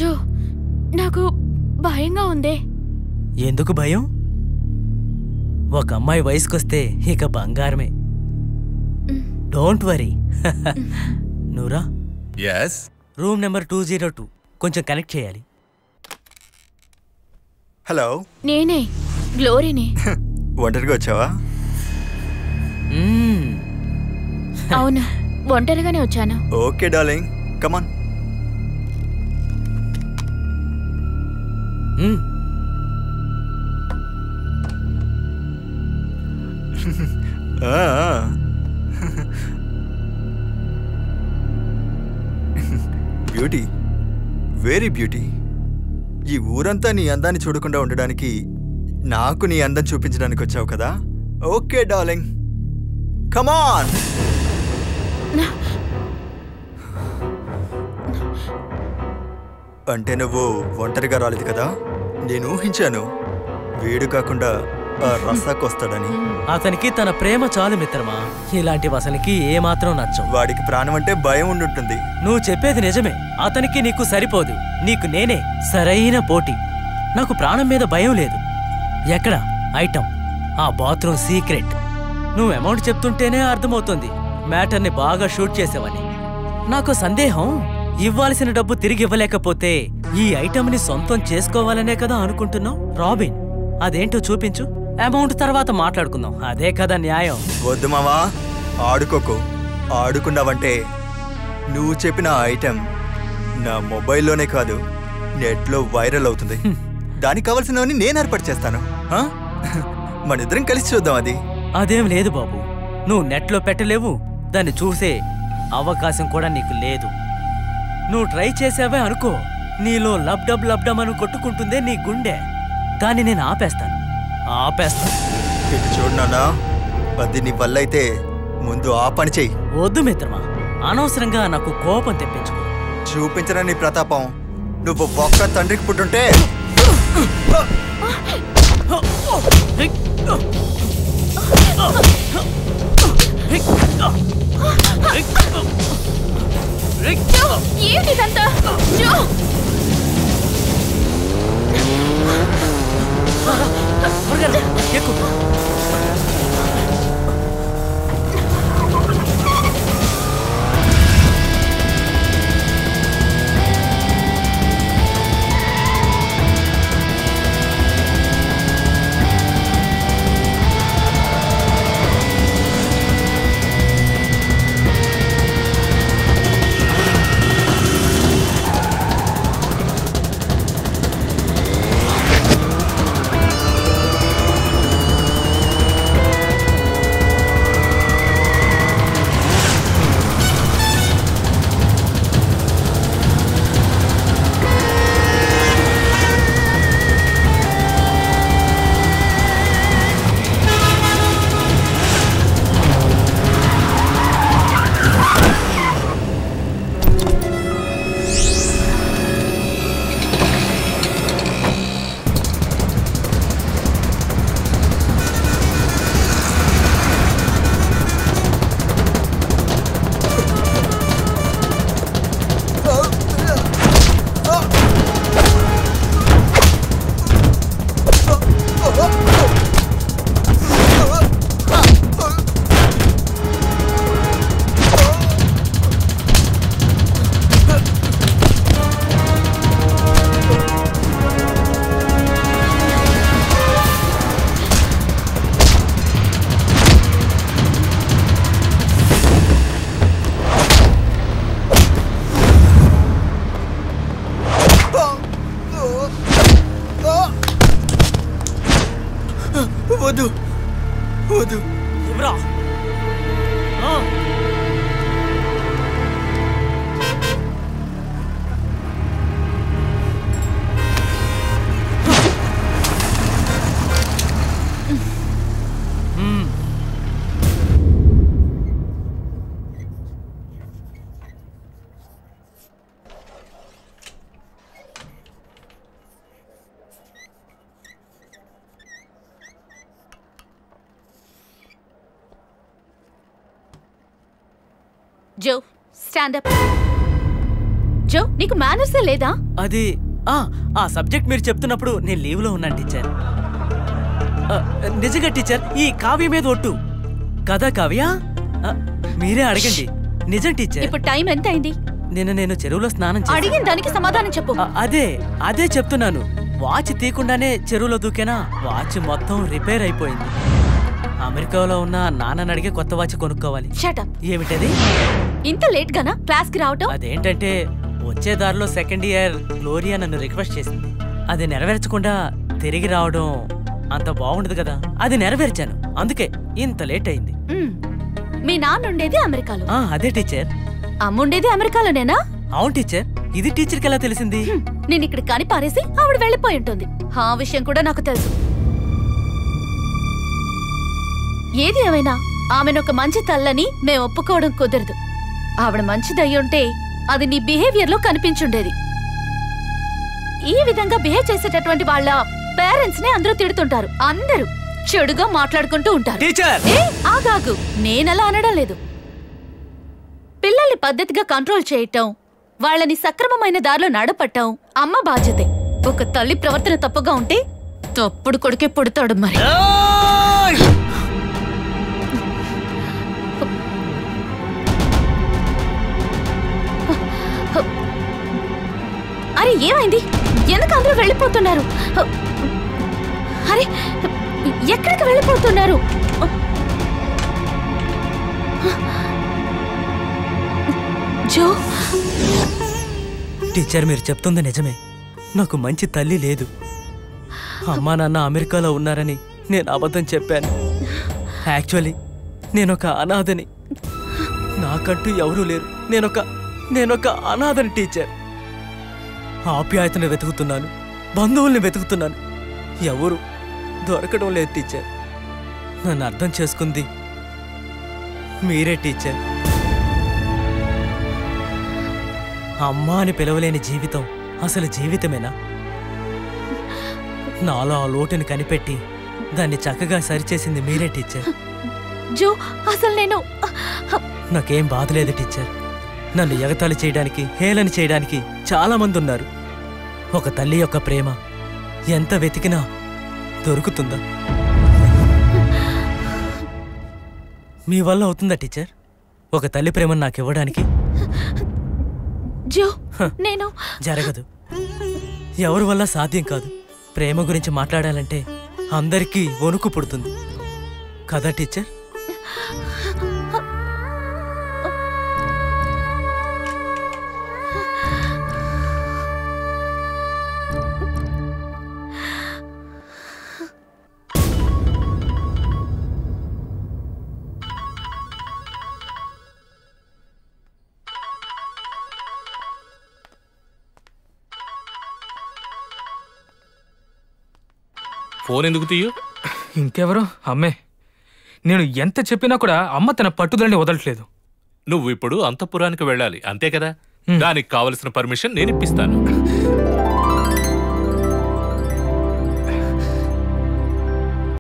జో, నాకు భయంగా ఉంది. ఎందుకు భయం? ఒక అమ్మాయి వయసుకొస్తే ఇక బంగారమే. Don't worry. Noora, room number 202 కొంచెం కనెక్ట్ చేయాలి. హలో, నేనే గ్లోరీని. ఒంటరిగా వచ్చావా? అవును, ఒంటరిగానే వచ్చాను. Okay darling, come on. Beauty, very beauty. ఈ ఊరంతా నీ అందాన్ని చూడకుండా ఉండడానికి నాకు నీ అందం చూపించడానికి వచ్చావు కదా. ఓకే డార్లింగ్, కమాన్. అంటే నువ్వు ఒంటరిగా రాలేదు కదా. నేను ఊహించాను వీడు కాకుండా రసాకొస్తాడని. అతనికి తన ప్రేమ చాలు మిత్రమా. ఇలాంటి అసలుకి ఏమాత్రం నచ్చవు. వాడికి ప్రాణం అంటే భయం ఉండుంటుంది. నువ్వు చెప్పేది నిజమే. అతనికి నీకు సరిపోదు. నీకు నేనే సరైన పోటీ. నాకు ప్రాణం మీద భయం లేదు. ఎక్కడ ఐటమ్? ఆ బాత్రూమ్ సీక్రెట్. నువ్వు అమౌంట్ చెప్తుంటేనే అర్థమవుతుంది మ్యాటర్ని బాగా షూట్ చేసేవని. నాకు సందేహం, ఇవ్వాల్సిన డబ్బు తిరిగి ఇవ్వలేకపోతే ఈ ఐటమ్ని సొంతం చేసుకోవాలనే కదా అనుకుంటున్నావు. రాబిన్, అదేంటో చూపించు. అమౌంట్ తర్వాత మాట్లాడుకుందాం. అదే కదా న్యాయం. వద్దు మావా, ఆడుకోకు. ఆడుకున్నావంటే నువ్వు చెప్పిన ఐటమ్ నా మొబైల్లోనే కాదు నెట్లో వైరల్ అవుతుంది. దానికి కావాల్సినవన్నీ నేను ఏర్పాటు చేస్తాను. మనిద్దరం కలిసి చూద్దాం. అదేం లేదు బాబు. నువ్వు నెట్లో పెట్టలేవు. దాన్ని చూసే అవకాశం కూడా నీకు లేదు. నువ్వు ట్రై చేసావే అనుకో, నీలో లబ్డబ్ అని కొట్టుకుంటుందే నీ గుండె. కానీ నేను ఆపేస్తాను. ఇటు చూడు నాన్న, అది నీ వల్ల అయితే ముందు ఆ పని చెయ్యి. వద్దు మిత్రమా, అనవసరంగా నాకు కోపం తెప్పించుకో. చూపించరా నీ ప్రతాపం. నువ్వు ఒక్క తండ్రికి పుట్టుంటే ఏంటిదంతా? ఎక్కువ Joe, stand up. జో నీకు మేనర్సే లేదా? అది ఆ సబ్జెక్ట్ మీరు చెప్తున్నప్పుడు నేను లీవ్లో ఉన్నాను టీచర్. నిజంగా టీచర్, ఈ కావ్య మీద ఒట్టు కదా కావ్య? మీరే అడగండి. నిజం టీచర్. ఇప్పుడు టైం ఎంత అయింది? నేను చెరువులో స్నానం చేశాను. అడిగిన దానికి సమాధానం చెప్పు. అదే చెప్తున్నాను. వాచ్ తీయకుండానే చెరువులో దూకేనా, వాచ్ మొత్తం రిపేర్ అయిపోయింది. అమెరికాలో ఉన్న నాన్నని అడిగే కొత్త వాచ్ కొనుక్కోవాలి. షటప్. ఏమిటది? ఇంత లేట్ గానా క్లాస్ కి రావటం? అదేంటంటే వచ్చే దారిలో సెకండ్ ఇయర్ గ్లోరియా నన్ను రిక్వెస్ట్ చేసింది. అది నెరవేర్చకుండా తిరిగి రావడం అంత బాగుండదు కదా. అది నెరవేర్చాను, అందుకే ఇంత లేట్ అయింది. మీ నాన్న ఉండేది అమెరికాలో? అదే టీచర్. అమ్ముండేది అమెరికాలోనేనా? అవును టీచర్. ఇది టీచర్కి ఎలా తెలిసింది? నేను ఇక్కడ కాని పారేసి ఆవిడ వెళ్ళిపోయి ఉంటుంది. ఆ విషయం కూడా నాకు తెలుసు. ఏది ఏమైనా ఆమెనొక మంచి తల్లని మేము ఒప్పుకోవడం కుదరదు. ఆవిడ మంచిదయ్యుంటే అది నీ బిహేవియర్ లో కనిపించుండేది. ఈ విధంగా బిహేవ్ చేసేటటువంటి వాళ్ళ పేరెంట్స్ ని అందరూ తిడుతుంటారు. అందరూ చెడుగా మాట్లాడుకుంటూ ఉంటారు. ఆగాగు, నేనలా అనడం లేదు. పిల్లల్ని పద్ధతిగా కంట్రోల్ చేయటం, వాళ్ళని సక్రమమైన దారిలో నడపటం అమ్మ బాధ్యతే. ఒక తల్లి ప్రవర్తన తప్పుగా ఉంటే తప్పుడు కొడుకే పుడతాడు. మరి అరే ఏమైంది? ఎందుకు అందరూ వెళ్ళిపోతున్నారు? అరే ఎక్కడికి వెళ్ళిపోతున్నారు? జో టీచర్, మీరు చెప్తుంది నిజమే. నాకు మంచి తల్లి లేదు. అమ్మా నాన్న అమెరికాలో ఉన్నారని నేను అబద్ధం చెప్పాను. యాక్చువల్లీ నేనొక అనాథని. నాకంటూ ఎవరూ లేరు. నేనొక అనాథని టీచర్. ఆప్యాయతను వెతుకుతున్నాను, బంధువుల్ని వెతుకుతున్నాను, ఎవరు దొరకడం లేదు టీచర్. నన్ను అర్థం చేసుకుంది మీరే టీచర్. అమ్మా అని పిలవలేని జీవితం అసలు జీవితమేనా? నాలో ఆ లోటుని కనిపెట్టి దాన్ని చక్కగా సరిచేసింది మీరే టీచర్. జో అసలు నాకేం బాధ లేదు టీచర్. నన్ను ఎగతాళి చేయడానికి, హేళన చేయడానికి చాలా మంది ఉన్నారు. ఒక తల్లి యొక్క ప్రేమ ఎంత వెతికినా దొరుకుతుందా? మీ వల్ల అవుతుందా టీచర్ ఒక తల్లి ప్రేమను నాకు ఇవ్వడానికి? జరగదు. ఎవరి వల్ల సాధ్యం కాదు. ప్రేమ గురించి మాట్లాడాలంటే అందరికీ వణుకు పుడుతుంది కదా టీచర్? ఫోన్ ఎందుకు తీయు? ఇంకెవరు? అమ్మే. నేను ఎంత చెప్పినా కూడా అమ్మ తన పట్టుదలని వదలట్లేదు. నువ్వు ఇప్పుడు అంతఃపురానికి వెళ్ళాలి అంతే కదా? దానికి కావలసిన పర్మిషన్ నేను ఇప్పిస్తాను.